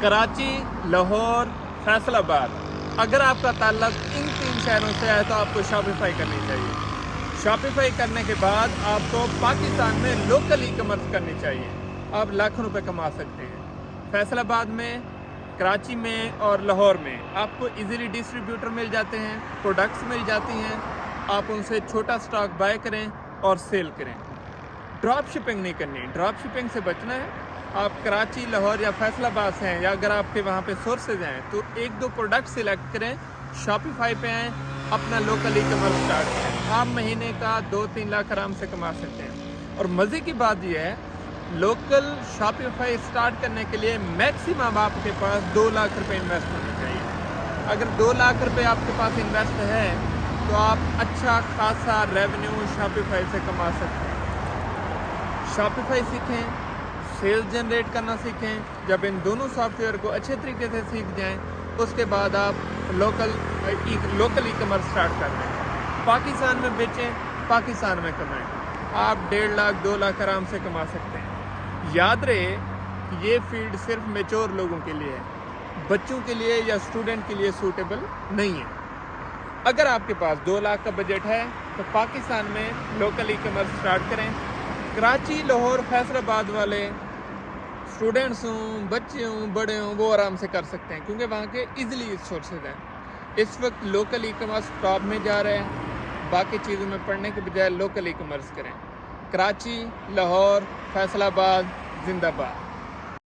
کراچی، لاہور، فیصل آباد، اگر آپ کا تعلق ان 3 شہروں سے ہے تو آپ کو شاپیفائی کرنی چاہیے۔ شاپیفائی کرنے کے بعد آپ کو پاکستان میں لوکل ای کامرس کرنی چاہیے۔ آپ لاکھوں روپے کما سکتے ہیں۔ فیصل آباد میں، کراچی میں اور لاہور میں آپ کو ایزیلی ڈسٹریبیوٹر مل جاتے ہیں، پروڈکٹس مل جاتی ہیں، آپ ان سے چھوٹا سٹاک بائی کریں اور سیل کریں۔ ڈراپ شپنگ نہیں کرنی، ڈراپ شپنگ سے بچنا ہے۔ آپ کراچی، لاہور یا فیصل آباد سے ہیں، یا اگر آپ کے وہاں پہ سورسز ہیں تو 1-2 پروڈکٹ سلیکٹ کریں، شاپیفائی پہ آئیں، اپنا لوکل ای کامرس اسٹارٹ کریں۔ آپ مہینے کا 2-3 لاکھ آرام سے کما سکتے ہیں۔ اور مزے کی بات یہ ہے، لوکل شاپیفائی اسٹارٹ کرنے کے لیے میکسیمم آپ کے پاس 2 لاکھ روپے انویسٹ ہونے چاہیے۔ اگر 2 لاکھ روپے آپ کے پاس انویسٹ ہے تو آپ اچھا خاصا ریونیو شاپیفائی سے کما سکتے ہیں۔ شاپیفائی سیکھیں، سیلز جنریٹ کرنا سیکھیں۔ جب ان دونوں سافٹ ویئر کو اچھے طریقے سے سیکھ جائیں اس کے بعد آپ لوکل ای کامرس اسٹارٹ کر دیں۔ پاکستان میں بیچیں، پاکستان میں کمائیں۔ آپ 1.5 لاکھ 2 لاکھ آرام سے کما سکتے ہیں۔ یاد رہے کہ یہ فیلڈ صرف میچور لوگوں کے لیے ہے، بچوں کے لیے یا اسٹوڈنٹ کے لیے سوٹیبل نہیں ہے۔ اگر آپ کے پاس 2 لاکھ کا بجٹ ہے تو پاکستان میں لوکل ای کامرس اسٹارٹ کریں۔ کراچی، لاہور، فیصل آباد والے اسٹوڈنٹس ہوں، بچے ہوں، بڑے ہوں، وہ آرام سے کر سکتے ہیں کیونکہ وہاں کے ایزیلی سورسز ہیں۔ اس وقت لوکل ای کامرس ٹاپ میں جا رہے ہیں، باقی چیزوں میں پڑھنے کے بجائے لوکل ای کامرس کریں۔ کراچی، لاہور، فیصل آباد، زندہ باد۔